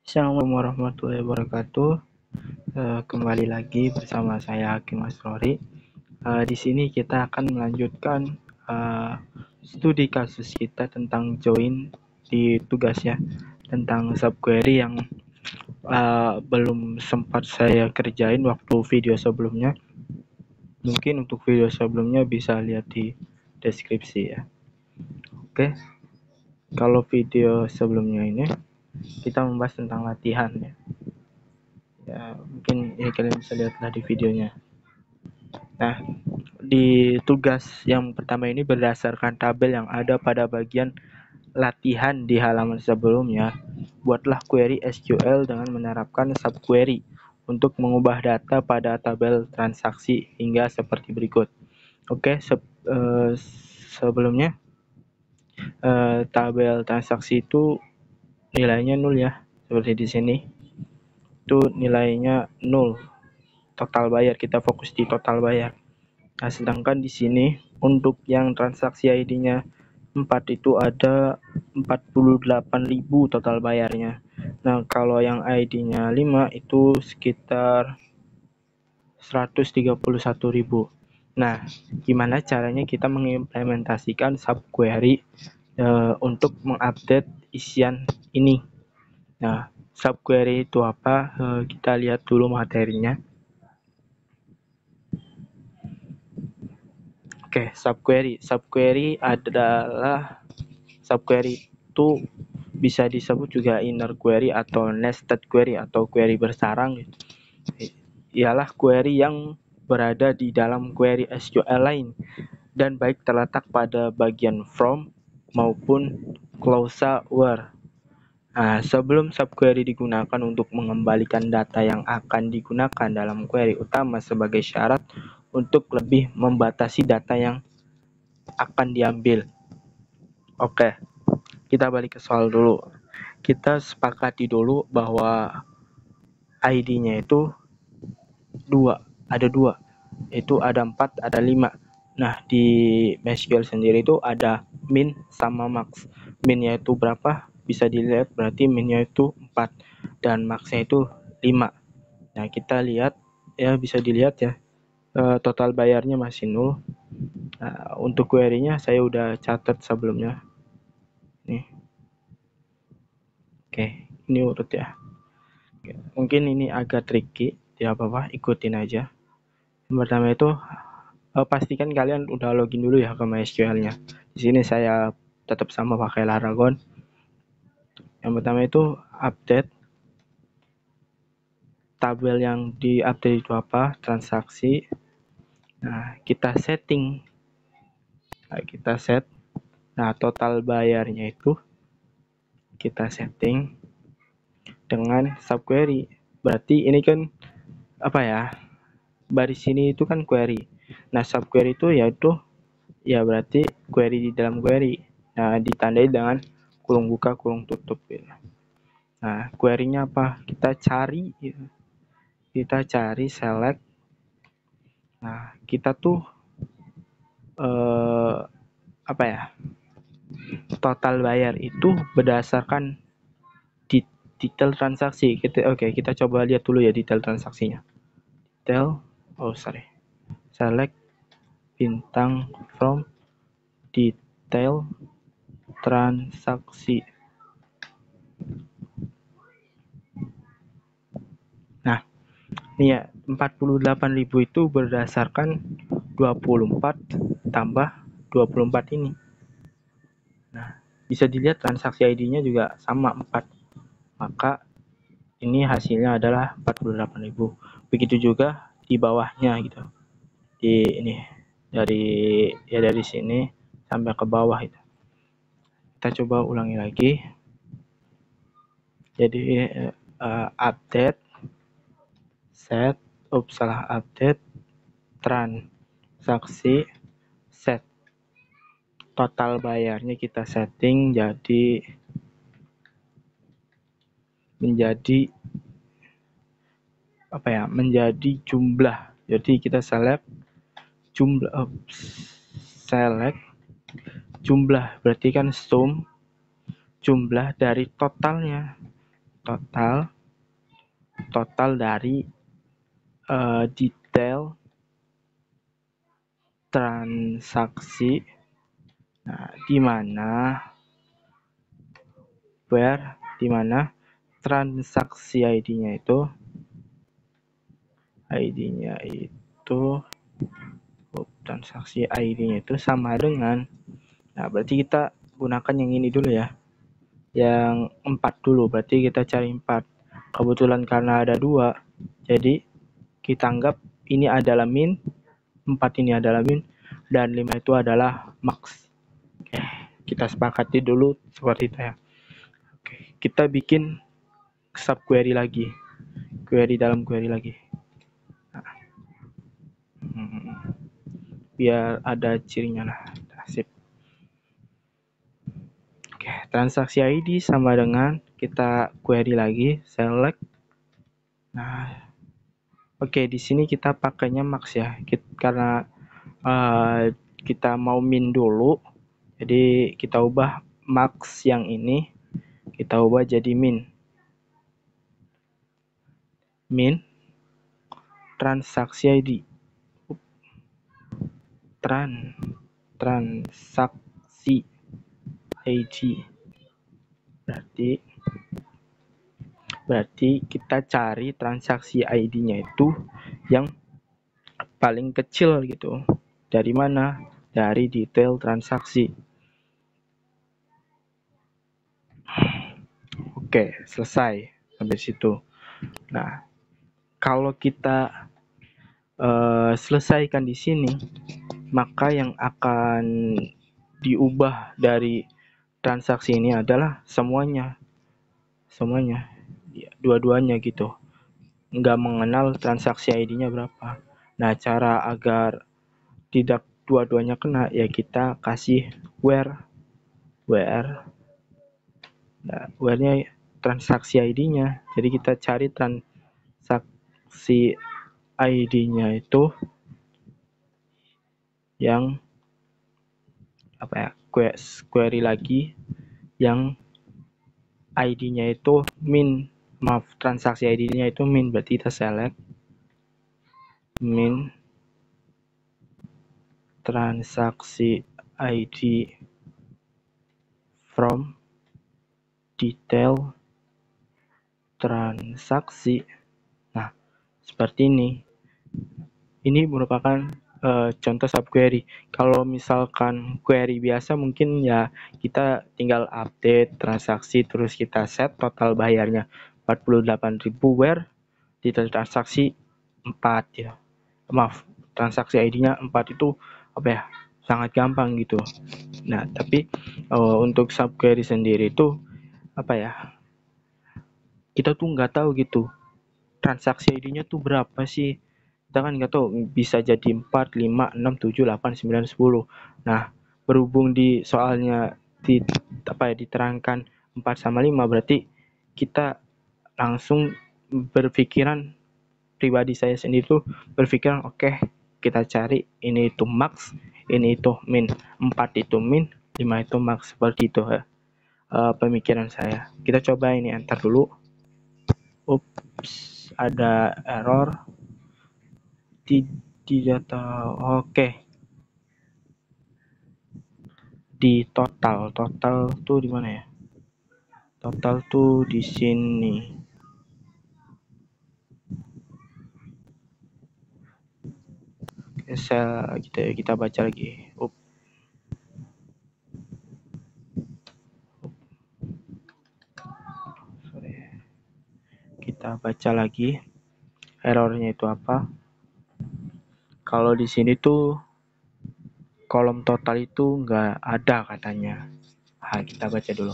Assalamualaikum warahmatullahi wabarakatuh. Kembali lagi bersama saya Hakim Asrori. Di sini kita akan melanjutkan studi kasus kita tentang join di tugas ya, tentang subquery yang belum sempat saya kerjain waktu video sebelumnya. Mungkin untuk video sebelumnya bisa lihat di deskripsi ya. Oke, kalau video sebelumnya ini kita membahas tentang latihan ya. Mungkin ini kalian bisa lihatlah di videonya. Nah, di tugas yang pertama ini berdasarkan tabel yang ada pada bagian latihan di halaman sebelumnya, buatlah query SQL dengan menerapkan subquery untuk mengubah data pada tabel transaksi hingga seperti berikut. Oke, sebelumnya tabel transaksi itu nilainya 0 ya, seperti di sini. Itu nilainya 0. Total bayar, kita fokus di total bayar. Nah, sedangkan di sini untuk yang transaksi ID-nya 4 itu ada 48.000 total bayarnya. Nah, kalau yang ID-nya 5 itu sekitar 131.000. Nah, gimana caranya kita mengimplementasikan subquery untuk mengupdate isian ini? Nah, subquery itu apa? Kita lihat dulu materinya. Oke, subquery adalah subquery itu bisa disebut juga inner query atau nested query atau query bersarang. Ialah query yang berada di dalam query SQL lain dan baik terletak pada bagian from maupun clause where. Nah, sebelum subquery digunakan untuk mengembalikan data yang akan digunakan dalam query utama sebagai syarat untuk lebih membatasi data yang akan diambil. Oke, kita balik ke soal dulu. Kita sepakati dulu bahwa ID-nya itu ada dua, itu ada 4, ada 5. Nah, di MySQL sendiri itu ada min sama max. Minnya itu berapa? Bisa dilihat, berarti minnya itu 4 dan maxnya itu 5. Nah, kita lihat ya, bisa dilihat ya, total bayarnya masih 0. Nah, untuk query-nya saya udah catat sebelumnya. Nih. Oke, ini urut ya. Oke, mungkin ini agak tricky, tidak apa-apa, ikutin aja. Yang pertama itu pastikan kalian udah login dulu ya ke MySQL-nya. Di sini saya tetap sama pakai Laragon. Yang pertama itu update. Tabel yang di-update itu apa? Transaksi. Nah, kita setting. Nah, kita set. Nah, total bayarnya itu kita setting dengan subquery. Berarti ini kan apa ya? Baris ini itu kan query. Nah, subquery itu yaitu ya berarti query di dalam query. Nah, ditandai dengan kurung buka, kurung tutup gitu. Nah, query-nya apa? Kita cari gitu. Kita cari select. Nah, kita tuh apa ya? Total bayar itu berdasarkan detail transaksi. Kita coba lihat dulu ya detail transaksinya. Select bintang from detail transaksi. Nah, ini ya 48.000 itu berdasarkan 24 tambah 24 ini. Nah, bisa dilihat transaksi ID-nya juga sama 4. Maka ini hasilnya adalah 48.000. Begitu juga di bawahnya gitu. Di ini dari sini sampai ke bawah itu. Kita coba ulangi lagi. Jadi update set update transaksi set. Total bayarnya kita setting menjadi apa ya? Menjadi jumlah. Jadi kita select jumlah berarti kan sum jumlah dari totalnya. total dari detail transaksi. Nah, di mana transaksi ID-nya itu sama dengan, nah berarti kita gunakan yang ini dulu ya, yang 4 dulu, berarti kita cari 4. Kebetulan karena ada 2, jadi kita anggap ini adalah min, 4 ini adalah min, dan 5 itu adalah max. Oke, kita sepakati dulu seperti itu ya. Oke, kita bikin subquery lagi, query dalam query lagi. Nah, biar ada cirinya lah. Sip. Oke, transaksi ID sama dengan kita query lagi, select. Nah, oke, di sini kita pakainya max ya, karena kita mau min dulu, jadi kita ubah max yang ini, kita ubah jadi min transaksi ID, transaksi ID, berarti kita cari transaksi ID-nya itu yang paling kecil gitu. Dari mana? Dari detail transaksi. Oke, selesai sampai situ. Nah, kalau kita selesaikan di sini, maka yang akan diubah dari transaksi ini adalah semuanya, dua-duanya gitu. Nggak mengenal transaksi ID-nya berapa. Nah, cara agar tidak dua-duanya kena ya kita kasih where. Nah, where-nya transaksi ID-nya. Jadi kita cari transaksi ID-nya itu yang query lagi yang ID-nya itu min. Transaksi ID-nya itu min, berarti kita select min transaksi ID from detail transaksi. Nah, seperti ini. Ini merupakan contoh subquery. Kalau misalkan query biasa mungkin ya kita tinggal update transaksi, terus kita set total bayarnya 48.000, where detail transaksi 4 ya. Maaf, transaksi ID-nya 4 itu apa ya? Sangat gampang gitu. Nah, tapi untuk subquery sendiri itu apa ya? Kita tuh nggak tahu gitu. Transaksi ID-nya tuh berapa sih? Kita kan nggak tahu, bisa jadi 4, 5, 6, 7, 8, 9, 10. Nah, berhubung di soalnya diterangkan 4 sama 5, berarti kita langsung berpikiran, pribadi saya sendiri tuh berpikiran oke, kita cari ini itu max, ini itu min, 4 itu min, 5 itu max, seperti itu ya. Pemikiran saya. Kita coba ini enter dulu. Ups, ada error di data. Oke, di total tuh di mana ya? Total tuh di sini. Oke, kita baca lagi. Kita baca lagi errornya itu apa. Kalau di sini tuh kolom total itu nggak ada katanya. Nah, kita baca dulu.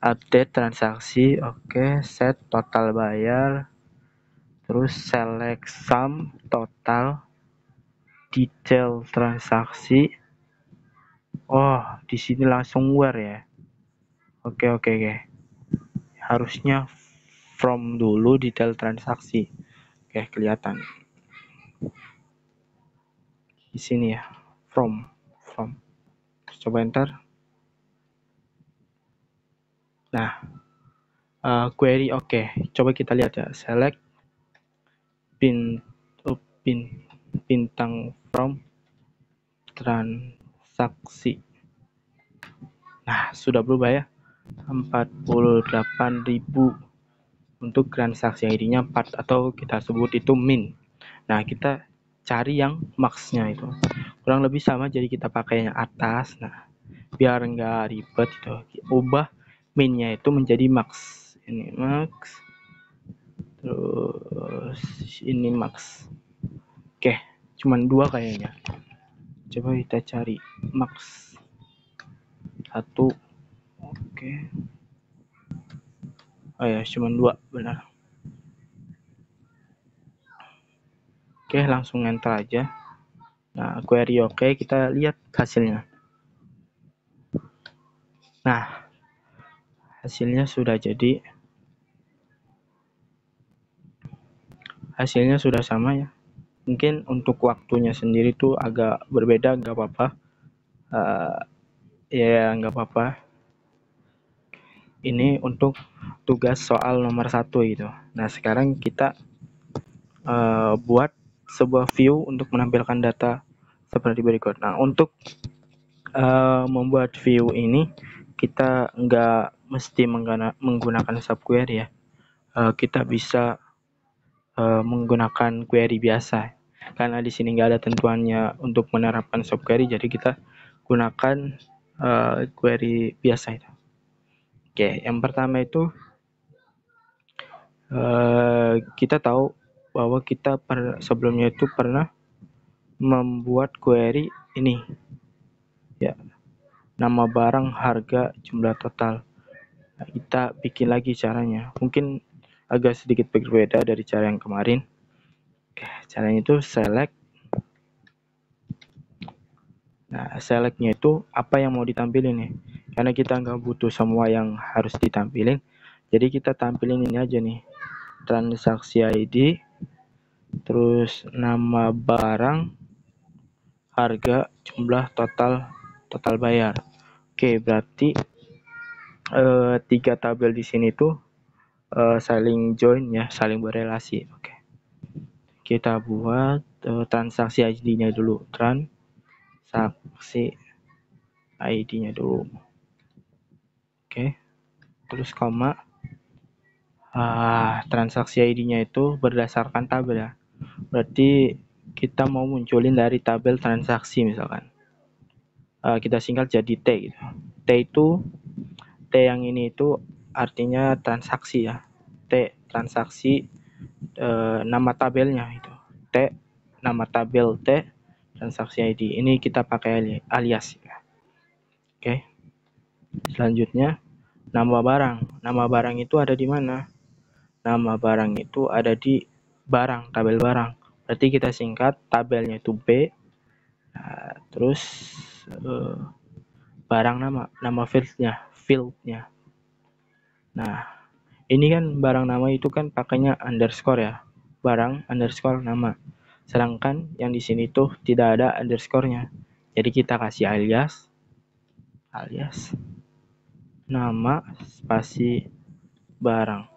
Update transaksi, oke, set total bayar, terus select sum total, detail transaksi. Oh, di sini langsung where ya. Oke. Harusnya from dulu detail transaksi. Oke, kelihatan. Di sini ya. From. Coba enter. Nah, query oke. Coba kita lihat ya, select bintang from transaksi. Nah, sudah berubah ya, 48.000 untuk transaksi ID-nya 4 atau kita sebut itu min. Nah, kita cari yang max-nya itu. Kurang lebih sama, jadi kita pakai yang atas. Nah, biar nggak ribet itu, ubah min-nya itu menjadi max. Ini max, terus ini max. Oke, cuman 2 kayaknya. Coba kita cari max 1. Oke. Oh ya, cuman 2, benar. Oke, langsung enter aja. Nah, query oke, kita lihat hasilnya. Nah, hasilnya sudah jadi. Hasilnya sudah sama ya. Mungkin untuk waktunya sendiri tuh agak berbeda, nggak apa-apa. Ya, nggak apa-apa. Ini untuk tugas soal nomor 1 gitu. Nah, sekarang kita buat sebuah view untuk menampilkan data seperti berikut. Nah, untuk membuat view ini kita nggak mesti menggunakan subquery ya. Kita bisa menggunakan query biasa, karena di sini nggak ada tentuannya untuk menerapkan subquery, jadi kita gunakan query biasa itu. Oke, yang pertama itu kita tahu bahwa kita sebelumnya itu pernah membuat query ini ya, nama barang, harga, jumlah total. Nah, kita bikin lagi caranya, mungkin agak sedikit berbeda dari cara yang kemarin. Oke, caranya itu select. Nah, selectnya itu apa yang mau ditampilin nih, karena kita nggak butuh semua yang harus ditampilin, jadi kita tampilin ini aja nih, transaksi ID, terus nama barang, harga, jumlah total bayar. Oke, berarti 3 tabel di sini tuh saling join ya, saling berelasi. Oke, kita buat transaksi ID-nya dulu, transaksi ID-nya dulu. Oke, terus koma. Transaksi ID-nya itu berdasarkan tabel ya. Berarti kita mau munculin dari tabel transaksi misalkan. Kita singkat jadi T gitu. T yang ini itu artinya transaksi ya. T transaksi, nama tabelnya itu. T nama tabel T transaksi ID. Ini kita pakai alias ya. Oke. Selanjutnya nama barang. Nama barang itu ada di mana? Nama barang itu ada di barang, tabel barang. Berarti kita singkat tabelnya itu B. Nah, terus barang nama fieldnya. Nah, ini kan barang nama itu kan pakainya underscore ya. Barang underscore nama. Sedangkan yang di sini tuh tidak ada underscore-nya. Jadi kita kasih alias nama spasi barang.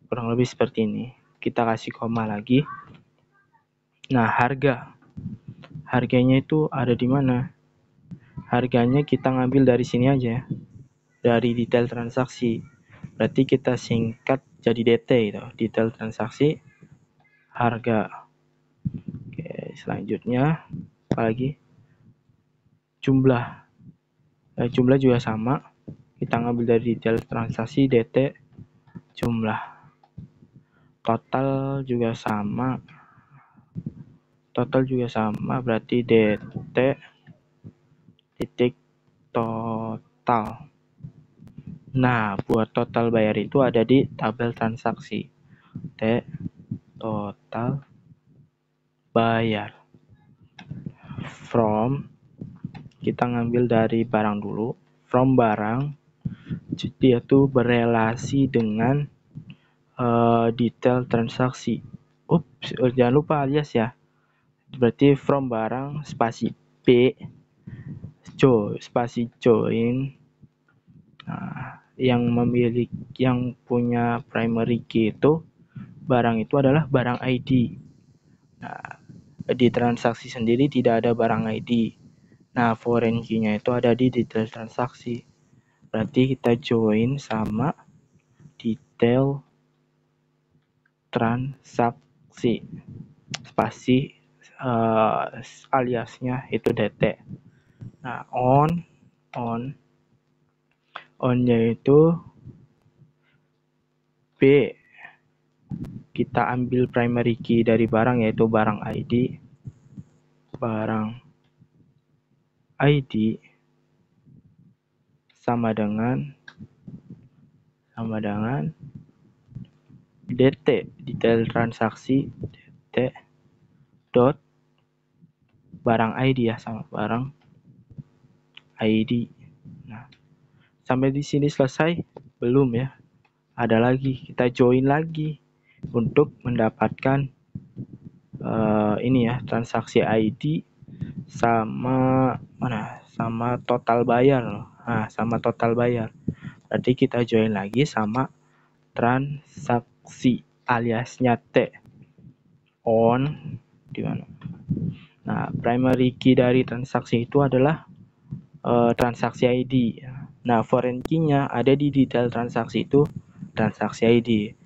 Kurang lebih seperti ini. Kita kasih koma lagi. Nah, harganya itu ada di mana? Harganya kita ngambil dari sini aja, dari detail transaksi. Berarti kita singkat jadi DT itu, detail transaksi harga. Oke, selanjutnya apalagi? Jumlah. Jumlah juga sama. Kita ngambil dari detail transaksi DT jumlah. Total juga sama. Berarti DT titik total. Nah, buat total bayar itu ada di tabel transaksi. T total bayar. From, kita ngambil dari barang dulu. From barang, dia tuh berelasi dengan detail transaksi. Ups, jangan lupa alias ya. Berarti from barang spasi B spasi join. Nah, yang punya primary key itu barang itu adalah barang ID. Nah, di transaksi sendiri tidak ada barang ID. Nah, foreign key-nya itu ada di detail transaksi. Berarti kita join sama detail transaksi. Spasi aliasnya itu dt. Nah, on-nya itu B. Kita ambil primary key dari barang, yaitu barang ID. Barang ID sama dengan dt, detail transaksi dt dot barang ID ya, sama barang ID. Nah, sampai di sini selesai? Belum ya. Ada lagi, kita join lagi untuk mendapatkan ini ya, transaksi ID sama sama total bayar. Nah, sama total bayar. Berarti kita join lagi sama transaksi aliasnya T. On di mana? Nah, primary key dari transaksi itu adalah transaksi ID. Nah, foreign key-nya ada di detail transaksi itu transaksi ID.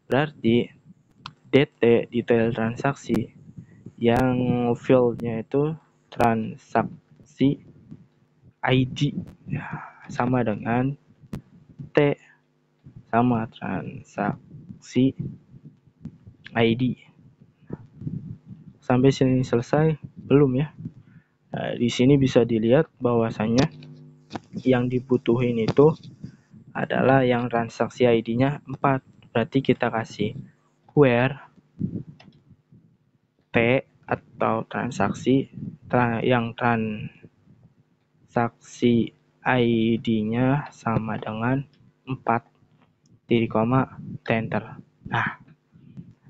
Berarti DT, detail transaksi, yang field-nya itu transaksi ID. Sama dengan T, sama transaksi ID. Sampai sini selesai? Belum ya. Nah, di sini bisa dilihat bahwasanya yang dibutuhin itu adalah yang transaksi ID-nya 4. Berarti kita kasih where T atau transaksi yang transaksi ID-nya sama dengan 4 titik koma enter. Nah,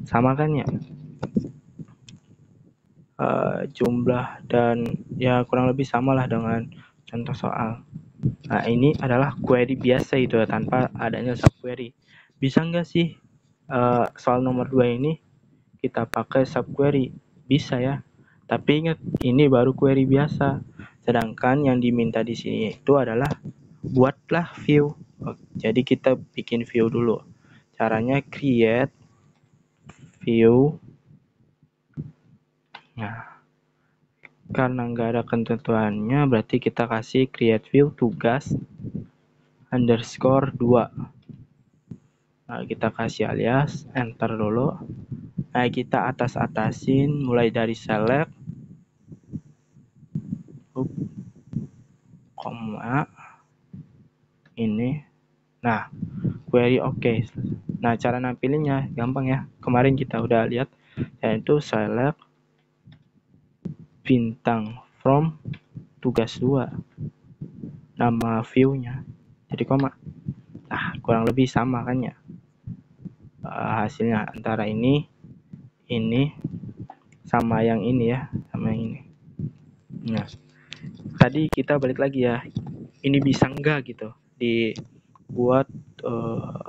sama kan ya? Jumlah dan ya kurang lebih samalah dengan contoh soal. Nah, ini adalah query biasa itu ya, tanpa adanya subquery. Bisa nggak sih soal nomor 2 ini kita pakai subquery? Bisa ya. Tapi ingat, ini baru query biasa. Sedangkan yang diminta di sini itu adalah buatlah view. Jadi kita bikin view dulu. Caranya create view. Nah, karena nggak ada ketentuannya, berarti kita kasih create view tugas underscore 2. Nah, kita kasih alias, enter dulu. Nah, kita atas-atasin mulai dari select, koma, ini. Nah, query oke. Nah, cara nampilinnya gampang ya. Kemarin kita udah lihat, yaitu select bintang from tugas 2, nama view-nya, jadi koma. Nah, kurang lebih sama kan ya hasilnya antara ini sama yang ini ya, sama yang ini. Nah, tadi kita balik lagi ya, ini bisa enggak gitu dibuat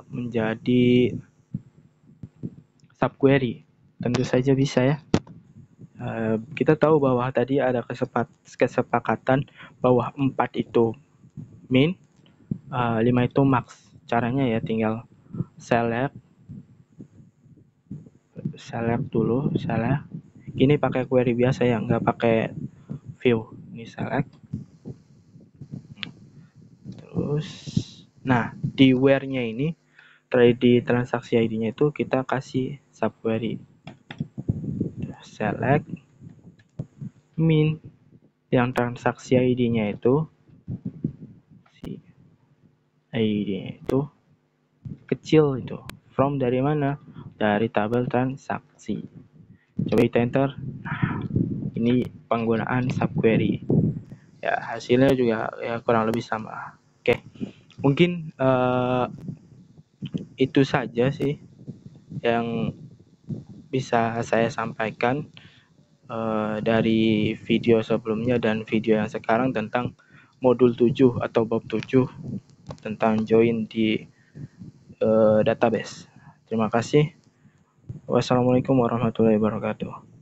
menjadi subquery? Tentu saja bisa ya. Kita tahu bahwa tadi ada kesepakatan bahwa 4 itu min, 5 itu max. Caranya ya tinggal select dulu, select. Ini pakai query biasa ya, nggak pakai view. Ini select. Terus, nah di where-nya ini, di transaksi ID-nya itu kita kasih subquery. Select min, yang transaksi ID-nya itu ID-nya itu kecil itu. From dari mana? Dari tabel transaksi. Coba kita enter. Nah, ini penggunaan subquery. Ya, hasilnya juga ya kurang lebih sama. Oke. Mungkin itu saja sih yang bisa saya sampaikan dari video sebelumnya dan video yang sekarang tentang modul 7 atau bab 7 tentang join di database. Terima kasih. Wassalamualaikum warahmatullahi wabarakatuh.